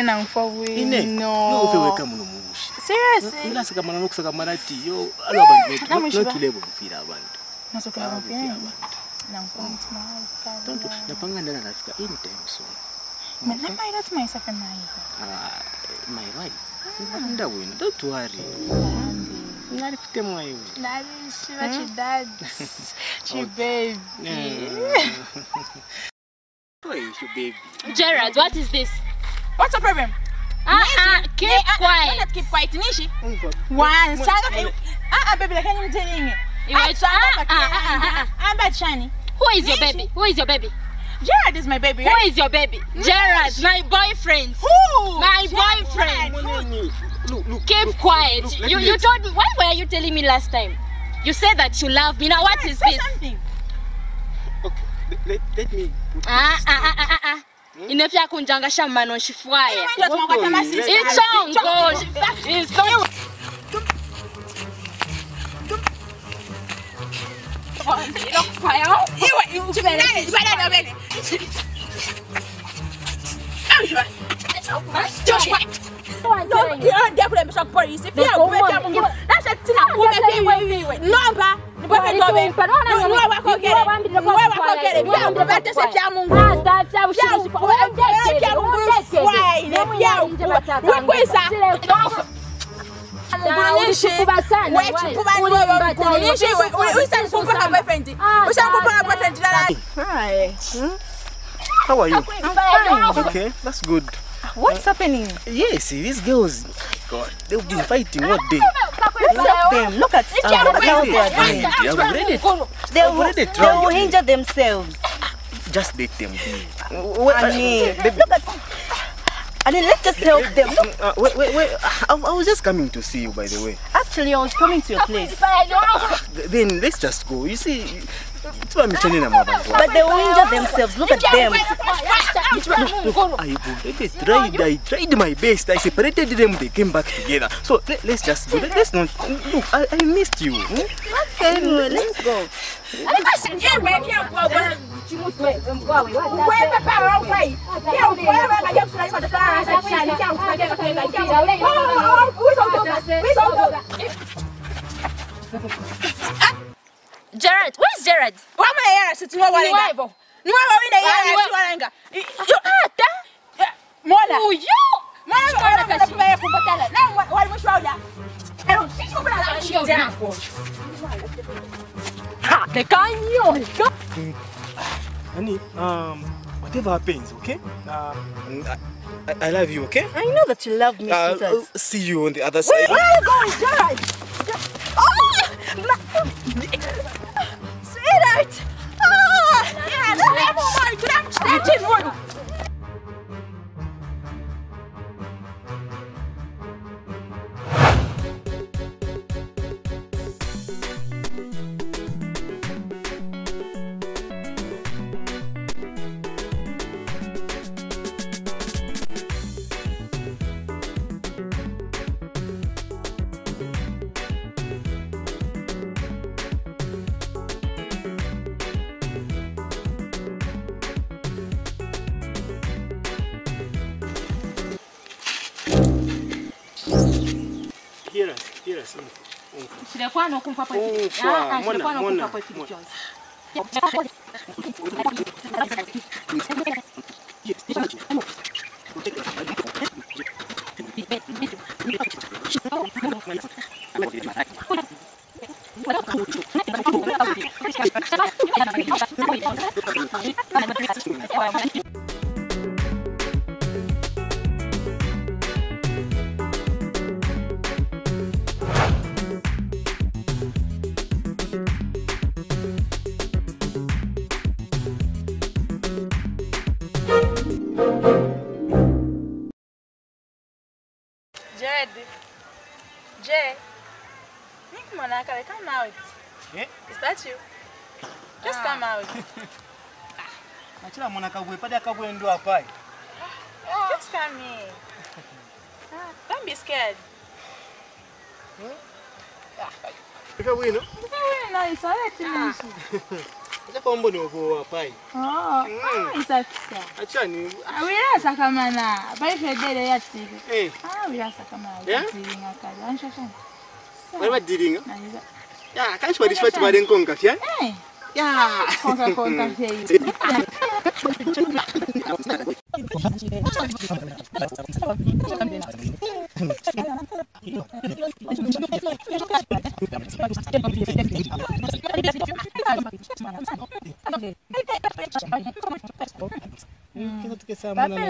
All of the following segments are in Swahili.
nang for we. No, you will come on. Seriously? Ila saka mana nuku saka mana ti yo alo abantu no tulebo kufira abantu. Masoka kufira abantu. Nang point na. Tonto napangana na nafika anytime soon. Mena mai that myself and my. My wife. Nda wena, don't worry. Ngari kutemwa hiyo. Nari shiva chidad. Chi baby. Why is your baby? Gerard, what is this? What's the problem? Keep quiet. Let's keep quiet, Nishi. One, baby, can you tell me? I'm bad, Shani. Who is your baby? Who is your baby? Gerard is my baby. Who is your baby? Gerard, my boyfriend. Who? My boyfriend. Look. Keep quiet. You told me. Why were you telling me last time? You said that you love me. Now what is this? Something. Okay, let me put Inafia kunjanga shamano shifwaya. It's How are you? I'm fine. Okay, that's good. What's happening? Yes, these girls, my God, they've been fighting what day? Look at how they are doing. They will injure themselves. Just let them be. I mean, let's just help them. Wait. I was just coming to see you, by the way. Actually, I was coming to your place. Then let's just go. You see, it's why I'm telling them about. But they will injure themselves. Look at them. I tried my best. I separated them. They came back together. So let's just go. Let's not look. I missed you. Okay, let's go. Gerard, where is Gerard? Honey, whatever happens, okay? I love you, okay? I know that you love me, I'll see you on the other side. Where are you going, Gerard? Sweetheart! Hear us. Jay, come out. Eh? Is that you? Just come out. Just come in. Don't be scared. Fica bueno. No, it's alright. Acha mboni wako pai. Isafika. Acha ni. Awira sakamana. Bai fedele yati. Awira sakamana. Diringa kali. Anshasha. Wala diringa. Ya, kan shwari shwari baden konka fia. Ya. Konka fia.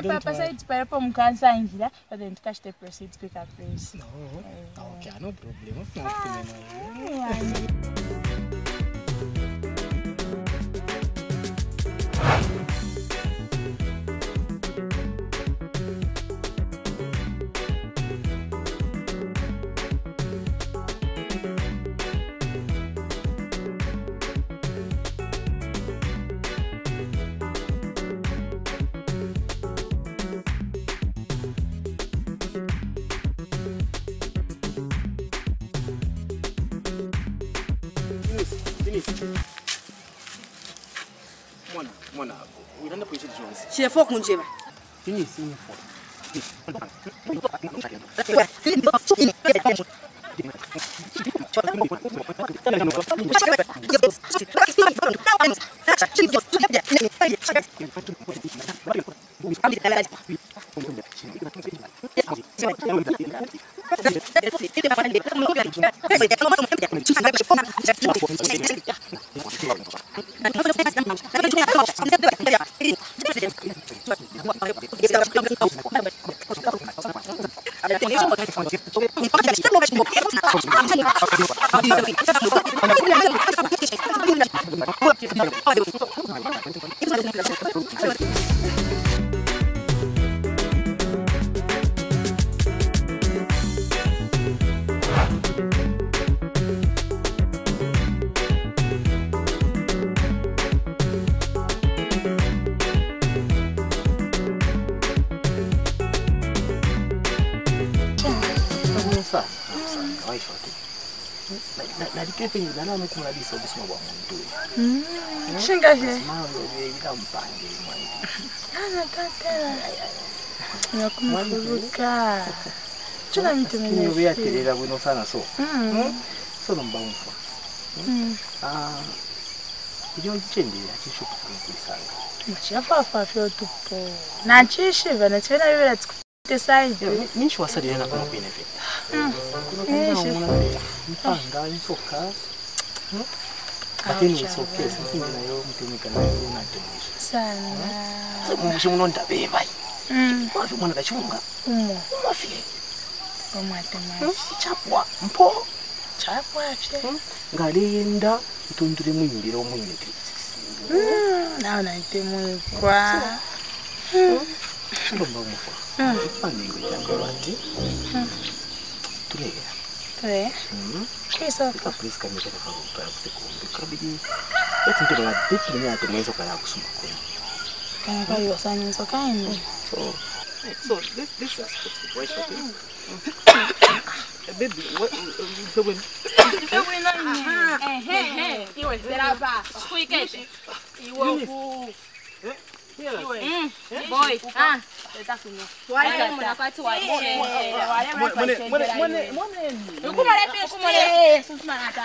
Papa said to pay for cancer injira, but then to catch the proceeds quicker, please. Okay, no problem. Mwana, unaenda kuishi Jones. Chefo kunjeba. Fini sini fo. Na dikepe ni dala mekula diso bisoma bwa muntu. Shingaje. Mambo yeika mpange mwana. Ana tata. Nakumbuka. Tuna mtu mwenye. Ni yaterera bwino sana so. So nomba umfa. Ijo nchendira chishuka kuisanga. Machiafa afyo tupo. Na chishiva na tena bibera tsai. Minshi wasalira na kuno kweneve. Mpanga insoka. Lakini isoke sisi nayo mtumika nayo unatemisha. Sana. Mungu munonda beba. Wafi mwana kachunga. Wafi. Omwatema. Chapwa mpo. Chapwa afye. Ngalinda itundure mwimbiro mwine Naona naitemu kwa. Lomba mufa. Panengo yangu bati. Tulega. Tue. Kisa Ka please kamera kwa kupara kusekombe. Kabidi. Eti ndo na bitu ni ate mwenzo kana kusuma kwa. Kana kwa hiyo sana so kind. So this is why shopping. Baby, what you doing? Iwe serapa. Kuikete. Iwe ku. Boy, letakunya. Wale mnakati wa wale ukumale pesa kumale sumanata.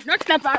Not snapper.